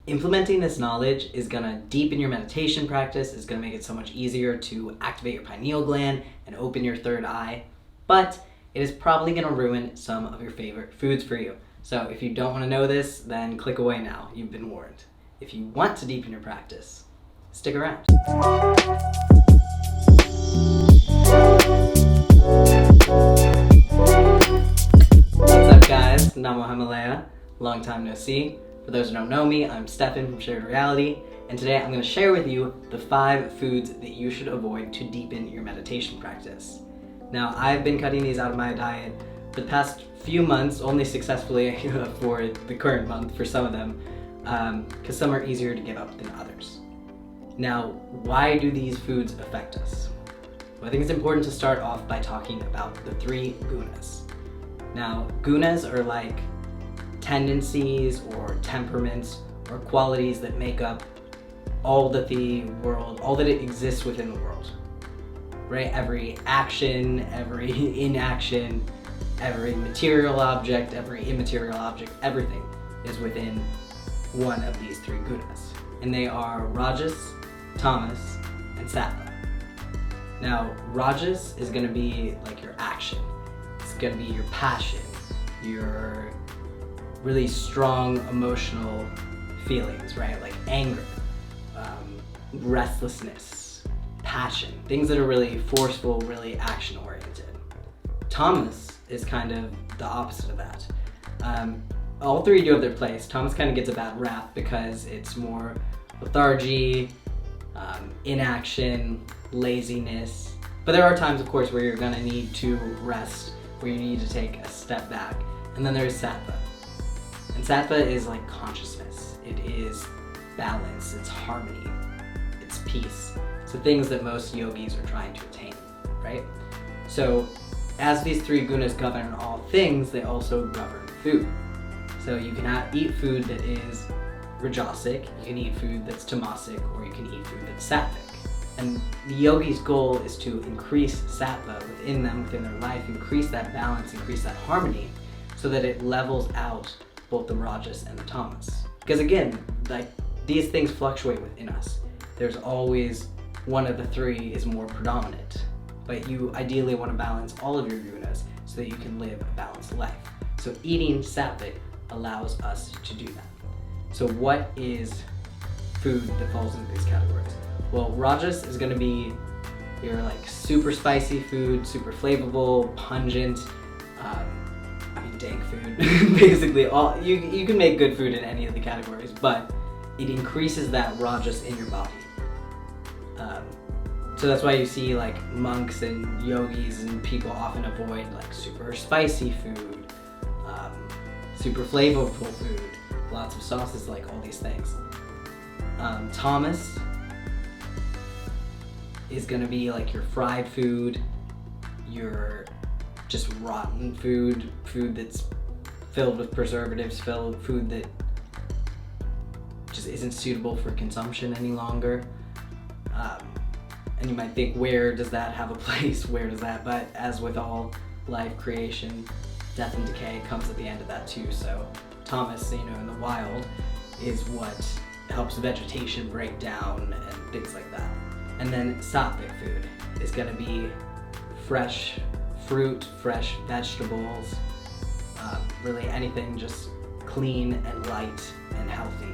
Implementing this knowledge is gonna deepen your meditation practice, is gonna make it so much easier to activate your pineal gland and open your third eye, but it is probably gonna ruin some of your favorite foods for you. So if you don't wanna know this, then click away now, you've been warned. If you want to deepen your practice, stick around. What's up guys, Namo Himalaya, long time no see. For those who don't know me, I'm Stephan from Shared Reality, and today I'm going to share with you the 5 foods that you should avoid to deepen your meditation practice. Now, I've been cutting these out of my diet for the past few months, only successfully for the current month for some of them, because some are easier to give up than others. Now, why do these foods affect us? Well, I think it's important to start off by talking about the 3 gunas. Now, gunas are like tendencies or temperaments or qualities that make up all that the world, all that it exists within the world, right? Every action, every inaction, every material object, every immaterial object, everything is within one of these 3 gunas. And they are rajas, tamas, and sattva. Now, rajas is going to be like your action. It's going to be your passion, your really strong emotional feelings, right? Like anger, restlessness, passion, things that are really forceful, really action-oriented. Tamas is kind of the opposite of that. All 3 do have their place. Tamas kind of gets a bad rap because it's more lethargy, inaction, laziness. But there are times, of course, where you're gonna need to rest, where you need to take a step back. And then there's sattva. And sattva is like consciousness. It is balance, it's harmony, it's peace. So things that most yogis are trying to attain, right? So as these 3 gunas govern all things, they also govern food. So you can eat food that is rajasic, you can eat food that's tamasic, or you can eat food that's sattvic. And the yogi's goal is to increase sattva within them, within their life, increase that balance, increase that harmony, so that it levels out both the rajas and the tamas. Because again, like these things fluctuate within us. There's always one of the 3 is more predominant, but you ideally want to balance all of your gunas so that you can live a balanced life. So eating sattvic allows us to do that. So what is food that falls into these categories? Well, rajas is going to be your like super spicy food, super flavorful, pungent, dank food. Basically, all you can make good food in any of the categories, but it increases that rajas in your body. So that's why you see like monks and yogis and people often avoid like super spicy food, super flavorful food, lots of sauces, like all these things. Tamas is gonna be like your fried food, your just rotten food that's filled with preservatives, food that just isn't suitable for consumption any longer. And you might think, where does that have a place? Where does that? But as with all life creation, death and decay comes at the end of that too. So tamas, in the wild, is what helps vegetation break down and things like that. And then sattvic food is gonna be fresh fruit, fresh vegetables, really anything just clean and light and healthy.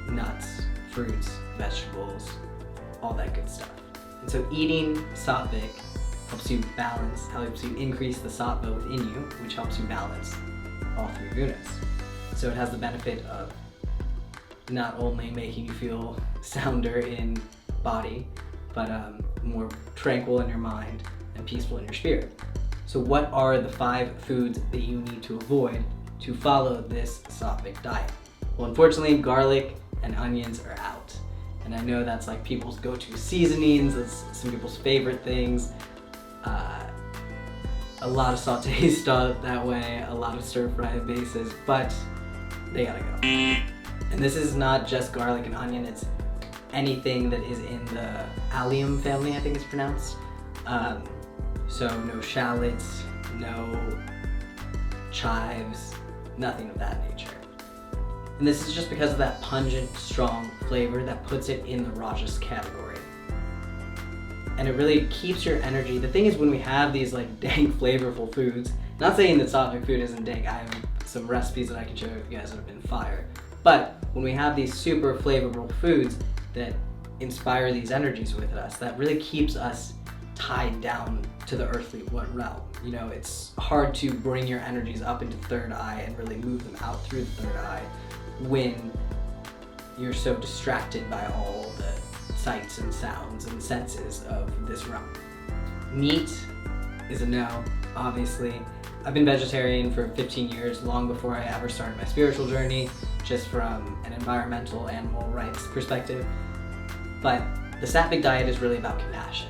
Nuts, fruits, vegetables, all that good stuff. And so eating sattvic helps you balance, helps you increase the sattva within you, which helps you balance all 3 gunas. So it has the benefit of not only making you feel sounder in body, but more tranquil in your mind and peaceful in your spirit. So what are the 5 foods that you need to avoid to follow this sattvic diet? Well, unfortunately, garlic and onions are out. And I know that's like people's go-to seasonings, that's some people's favorite things. A lot of sauté stuff that way, a lot of stir-fried bases, but they gotta go. And this is not just garlic and onion, it's anything that is in the allium family, I think it's pronounced. So no shallots, no chives, nothing of that nature. And this is just because of that pungent, strong flavor that puts it in the Rajas category. And it really keeps your energy. The thing is, when we have these like dank, flavorful foods, not saying that sattvic food isn't dank, I have some recipes that I can show you guys that have been fire. But when we have these super flavorful foods that inspire these energies with us, that really keeps us tied down to the earthly realm. You know, it's hard to bring your energies up into third eye and really move them out through the third eye when you're so distracted by all the sights and sounds and senses of this realm. Meat is a no, obviously. I've been vegetarian for 15 years, long before I ever started my spiritual journey, just from an environmental animal rights perspective. But the sattvic diet is really about compassion.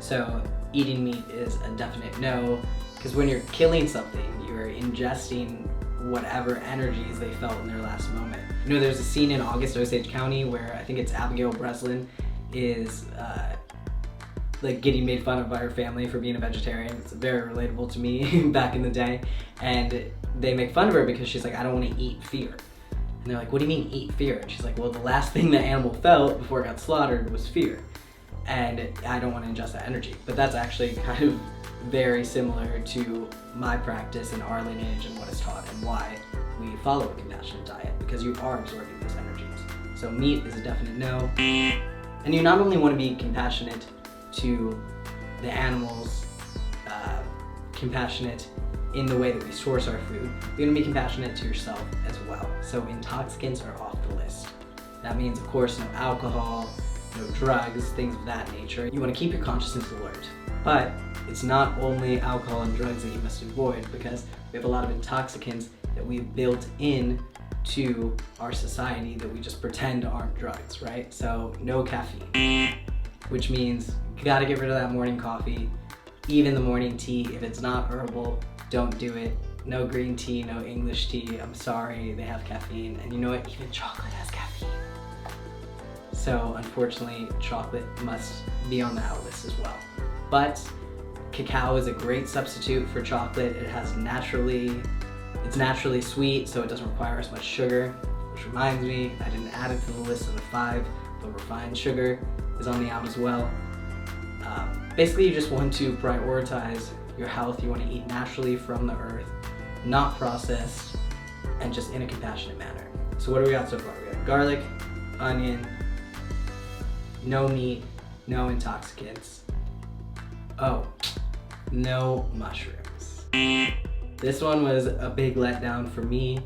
So eating meat is a definite no, because when you're killing something, you're ingesting whatever energies they felt in their last moment. You know, there's a scene in August, Osage County, where I think it's Abigail Breslin is like getting made fun of by her family for being a vegetarian. It's very relatable to me back in the day. And they make fun of her because she's like, I don't want to eat fear. And they're like, what do you mean eat fear? And she's like, well, the last thing the animal felt before it got slaughtered was fear. And I don't want to ingest that energy. But that's actually kind of very similar to my practice and our lineage and what is taught and why we follow a compassionate diet, because you are absorbing those energies. So meat is a definite no. And you not only want to be compassionate to the animals, compassionate in the way that we source our food, you're going to be compassionate to yourself as well. So intoxicants are off the list. That means, of course, no alcohol, no drugs, things of that nature. You want to keep your consciousness alert. But it's not only alcohol and drugs that you must avoid, because we have a lot of intoxicants that we've built in to our society that we just pretend aren't drugs, right? So no caffeine, which means you gotta get rid of that morning coffee, even the morning tea. If it's not herbal, don't do it. No green tea, no English tea. I'm sorry, they have caffeine. And you know what? Even chocolate has caffeine. So unfortunately, chocolate must be on the out list as well. But cacao is a great substitute for chocolate. It's naturally sweet, so it doesn't require as much sugar, which reminds me, I didn't add it to the list of the 5, but refined sugar is on the out as well. Basically, you just want to prioritize your health. You want to eat naturally from the earth, not processed, and just in a compassionate manner. So what do we got so far? We got garlic, onion, no meat, no intoxicants. Oh, no mushrooms. This one was a big letdown for me,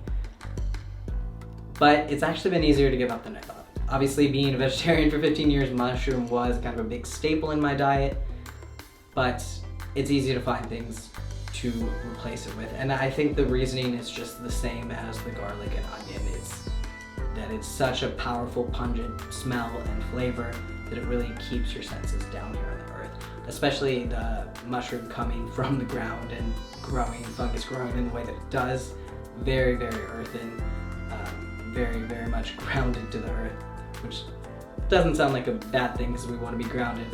but it's actually been easier to give up than I thought. Obviously, being a vegetarian for 15 years, mushroom was kind of a big staple in my diet, but it's easy to find things to replace it with. And I think the reasoning is just the same as the garlic and onion. It's that it's such a powerful, pungent smell and flavor that it really keeps your senses down here on the earth. Especially the mushroom coming from the ground and growing, fungus growing in the way that it does. Very, very earthen, very, very much grounded to the earth, which doesn't sound like a bad thing because we want to be grounded.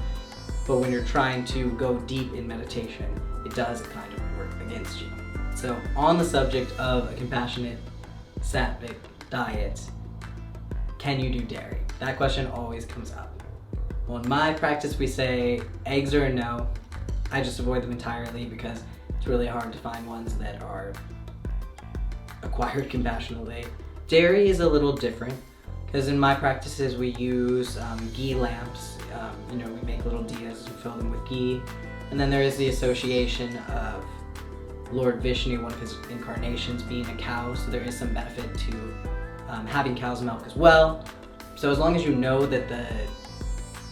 But when you're trying to go deep in meditation, it does kind of work against you. So on the subject of a compassionate sattvic diet, can you do dairy? That question always comes up. Well, in my practice, we say eggs are a no. I just avoid them entirely because it's really hard to find ones that are acquired compassionately. Dairy is a little different because in my practices we use ghee lamps. We make little diyas and fill them with ghee. And then there is the association of Lord Vishnu, one of his incarnations, being a cow, so there is some benefit to having cow's milk as well. So as long as you know that the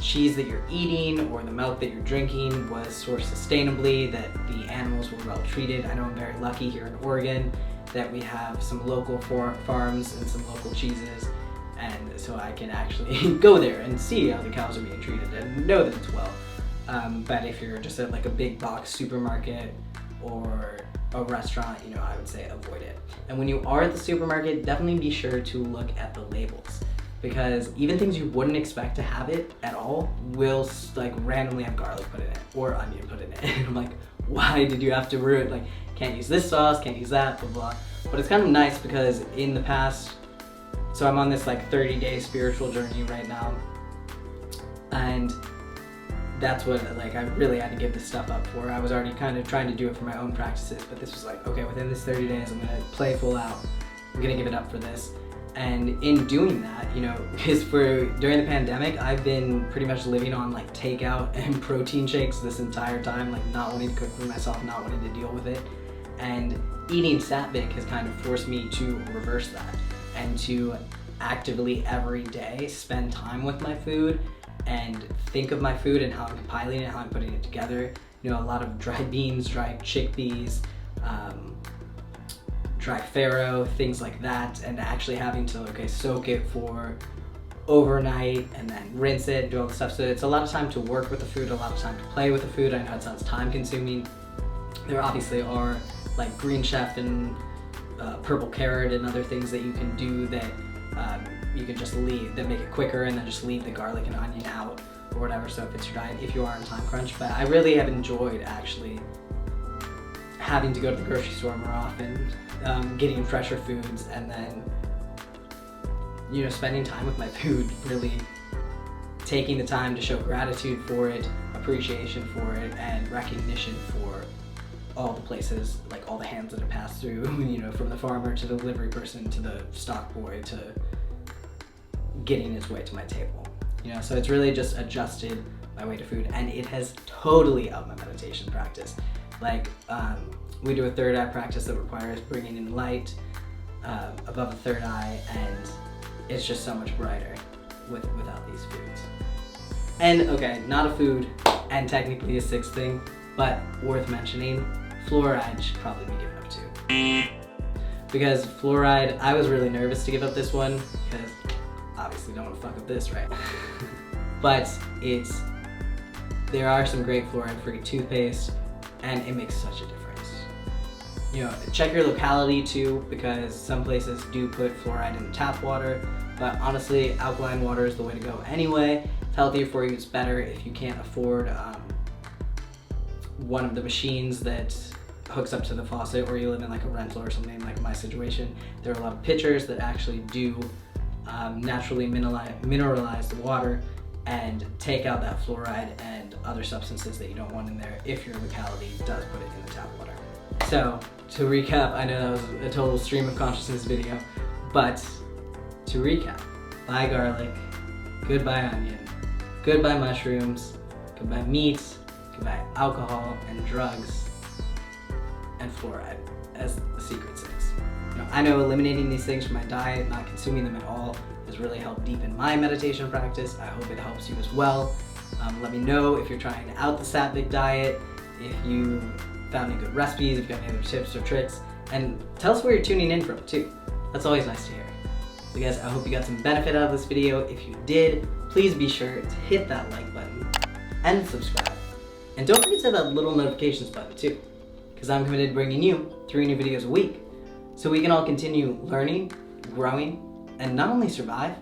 cheese that you're eating or the milk that you're drinking was sourced sustainably, that the animals were well treated. I know I'm very lucky here in Oregon that we have some local farms and some local cheeses, and so I can actually go there and see how the cows are being treated and know that it's well. But if you're just at like a big box supermarket or a restaurant, I would say avoid it. And when you are at the supermarket, definitely be sure to look at the labels, because even things you wouldn't expect to have it at all will like randomly have garlic put in it or onion put in it. And I'm like, why did you have to ruin, like, can't use this sauce, can't use that, blah, blah. But it's kind of nice because in the past, So I'm on this like 30-day spiritual journey right now, and that's what like I really had to give this stuff up for. I was already kind of trying to do it for my own practices, but this was like, okay, within this 30 days I'm gonna play full out. I'm gonna give it up for this. And in doing that, you know, because during the pandemic, I've been pretty much living on like takeout and protein shakes this entire time, like not wanting to cook for myself, not wanting to deal with it. And eating sattvic has kind of forced me to reverse that and to actively every day spend time with my food and think of my food and how I'm compiling it, how I'm putting it together. You know, a lot of dried beans, dried chickpeas, dry farro, things like that, and actually having to, okay, soak it for overnight and then rinse it and do all the stuff. So it's a lot of time to work with the food, a lot of time to play with the food. I know it sounds time consuming. There obviously are like green chef and purple carrot and other things that you can do that you can just leave, that make it quicker, and then just leave the garlic and onion out or whatever. So if it's your diet, if you are on time crunch. But I really have enjoyed actually having to go to the grocery store more often, getting fresher foods, and then, you know, spending time with my food, really taking the time to show gratitude for it, appreciation for it, and recognition for all the places, like all the hands that have passed through, you know, from the farmer to the delivery person to the stock boy to getting his way to my table. You know, so it's really just adjusted my way to food, and it has totally upped my meditation practice. Like, we do a third eye practice that requires bringing in light above the third eye, and it's just so much brighter without these foods. And okay, not a food, and technically a sixth thing, but worth mentioning, fluoride should probably be given up too. Because fluoride, I was really nervous to give up this one, because obviously don't want to fuck up this, right? But there are some great fluoride-free toothpaste, and it makes such a difference. You know, check your locality too, because some places do put fluoride in the tap water, but honestly, alkaline water is the way to go anyway. It's healthier for you, it's better if you can't afford one of the machines that hooks up to the faucet, or you live in like a rental or something like my situation. There are a lot of pitchers that actually do naturally mineralize the water and take out that fluoride and other substances that you don't want in there if your locality does put it in the tap water. So to recap, I know that was a total stream of consciousness video, but to recap, buy garlic, goodbye onion, goodbye mushrooms, goodbye meat, goodbye alcohol and drugs, and fluoride as the secret six. You know, I know eliminating these things from my diet, not consuming them at all, has really helped deepen my meditation practice. I hope it helps you as well. Let me know if you're trying out the sattvic diet, if you found any good recipes, if you got any other tips or tricks, and tell us where you're tuning in from too. That's always nice to hear. So guys, I hope you got some benefit out of this video. If you did, please be sure to hit that like button and subscribe. And don't forget to hit that little notifications button too, because I'm committed to bringing you 3 new videos a week, so we can all continue learning, growing, and not only survive,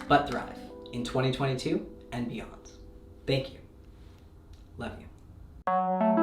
but thrive in 2022 and beyond. Thank you. Love you.